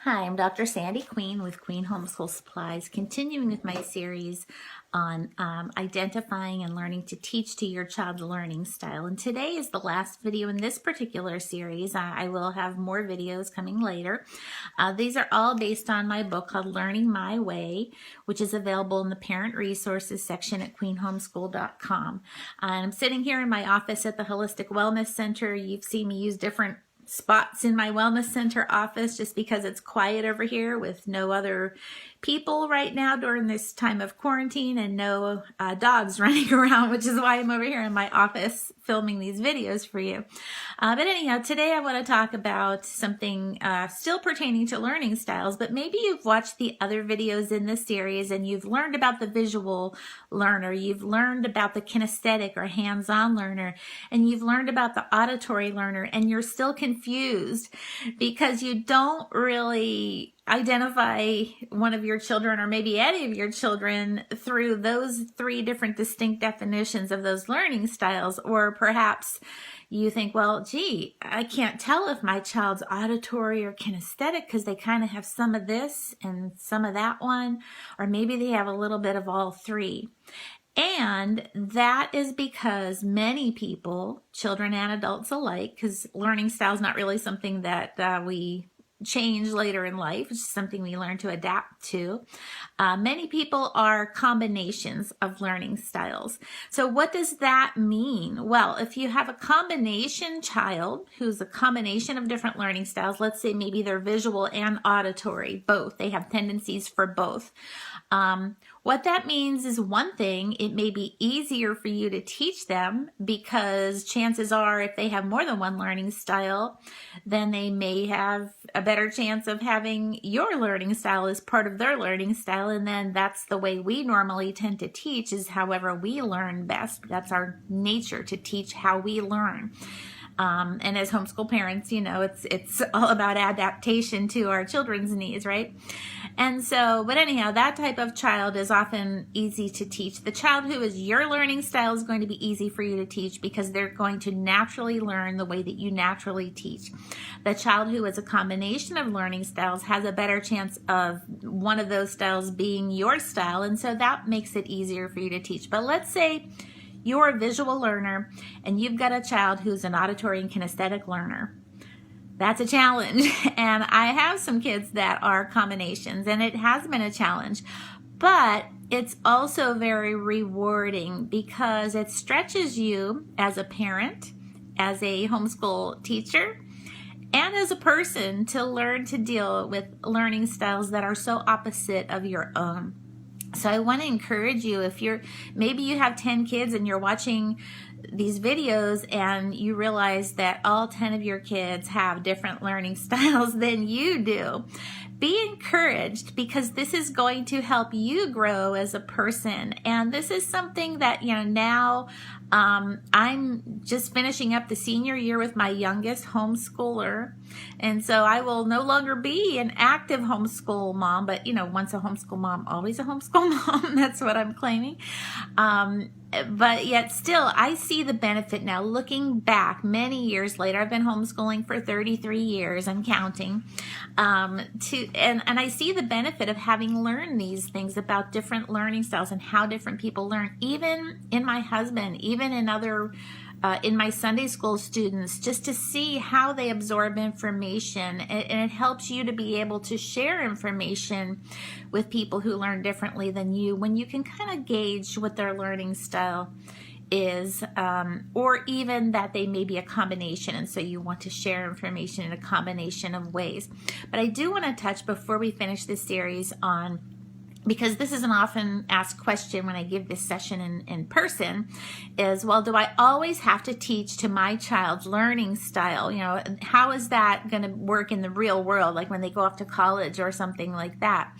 Hi, I'm Dr. Sandy Queen with Queen Homeschool Supplies, continuing with my series on identifying and learning to teach to your child's learning style. And today is the last video in this particular series. I will have more videos coming later. These are all based on my book called Learning My Way, which is available in the Parent Resources section at queenhomeschool.com. I'm sitting here in my office at the Holistic Wellness Center. You've seen me use different spots in my wellness center office just because it's quiet over here with no other people right now during this time of quarantine and no dogs running around, which is why I'm over here in my office filming these videos for you. But anyhow, today I want to talk about something still pertaining to learning styles, but maybe you've watched the other videos in this series and you've learned about the visual learner, you've learned about the kinesthetic or hands-on learner, and you've learned about the auditory learner, and you're still confused because you don't really identify one of your children or maybe any of your children through those three different distinct definitions of those learning styles. Or perhaps you think, well, gee, I can't tell if my child's auditory or kinesthetic because they kind of have some of this and some of that one, or maybe they have a little bit of all three. And that is because many people, children and adults alike, because learning style is not really something that we change later in life, which is something we learn to adapt to. Many people are combinations of learning styles. So what does that mean? Well, if you have a combination child who's a combination of different learning styles, let's say maybe they're visual and auditory, both, they have tendencies for both. What that means is, one thing, it may be easier for you to teach them because chances are if they have more than one learning style, then they may have a better chance of having your learning style as part of their learning style. And then that's the way we normally tend to teach, is however we learn best. That's our nature, to teach how we learn. And as homeschool parents, you know, it's all about adaptation to our children's needs, right? And so, but anyhow, that type of child is often easy to teach. The child who is your learning style is going to be easy for you to teach because they're going to naturally learn the way that you naturally teach. The child who is a combination of learning styles has a better chance of one of those styles being your style, and so that makes it easier for you to teach. But let's say you're a visual learner and you've got a child who's an auditory and kinesthetic learner. That's a challenge. And I have some kids that are combinations, and it has been a challenge. But it's also very rewarding because it stretches you as a parent, as a homeschool teacher, and as a person to learn to deal with learning styles that are so opposite of your own. So I want to encourage you, if maybe you have 10 kids and you're watching these videos and you realize that all 10 of your kids have different learning styles than you do, be encouraged, because this is going to help you grow as a person. And this is something that, you know, now I'm just finishing up the senior year with my youngest homeschooler. And so I will no longer be an active homeschool mom, but, you know, once a homeschool mom, always a homeschool mom. That's what I'm claiming. But yet still, I see the benefit now, looking back many years later. I've been homeschooling for 33 years and counting, and I see the benefit of having learned these things about different learning styles and how different people learn, even in my husband, even in other in my Sunday school students, just to see how they absorb information. And it helps you to be able to share information with people who learn differently than you, when you can kind of gauge what their learning style is, or even that they may be a combination, and so you want to share information in a combination of ways. But I do want to touch, before we finish this series, on, because this is an often asked question when I give this session in person, is, well, do I always have to teach to my child's learning style? You know, how is that going to work in the real world, like when they go off to college or something like that?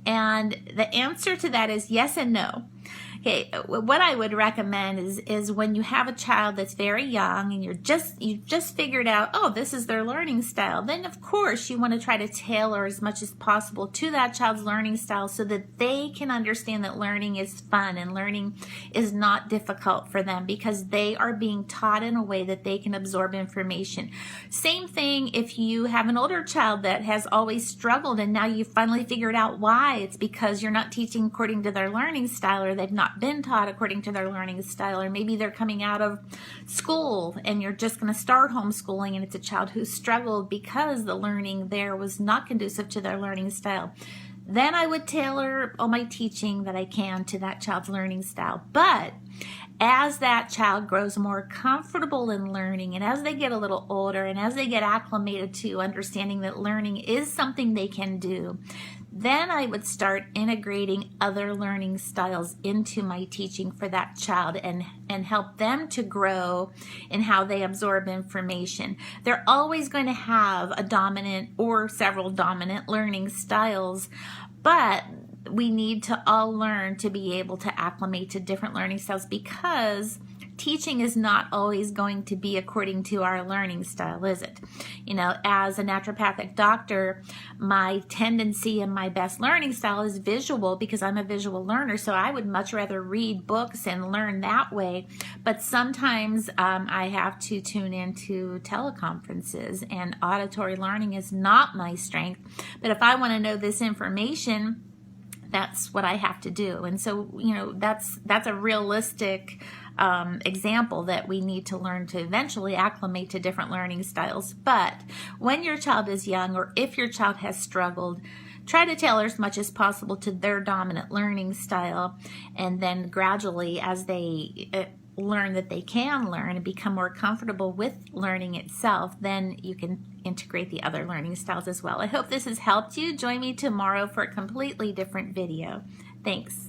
And the answer to that is yes and no. Okay, what I would recommend is when you have a child that's very young and you've just figured out, oh, this is their learning style, then of course you want to try to tailor as much as possible to that child's learning style so that they can understand that learning is fun and learning is not difficult for them because they are being taught in a way that they can absorb information. Same thing if you have an older child that has always struggled and now you finally figured out why. It's because you're not teaching according to their learning style, or they've not been taught according to their learning style, or maybe they're coming out of school and you're just going to start homeschooling and it's a child who struggled because the learning there was not conducive to their learning style. Then I would tailor all my teaching that I can to that child's learning style. But as that child grows more comfortable in learning, and as they get a little older, and as they get acclimated to understanding that learning is something they can do, then I would start integrating other learning styles into my teaching for that child and help them to grow in how they absorb information. They're always going to have a dominant or several dominant learning styles, but we need to all learn to be able to acclimate to different learning styles because teaching is not always going to be according to our learning style, is it? You know, as a naturopathic doctor, my tendency and my best learning style is visual because I'm a visual learner, so I would much rather read books and learn that way. But sometimes I have to tune into teleconferences, and auditory learning is not my strength. But if I want to know this information, that's what I have to do. And so, you know, that's a realistic example that we need to learn to eventually acclimate to different learning styles. But when your child is young, or if your child has struggled, try to tailor as much as possible to their dominant learning style. And then gradually, as they learn that they can learn and become more comfortable with learning itself, then you can integrate the other learning styles as well. I hope this has helped you. Join me tomorrow for a completely different video. Thanks.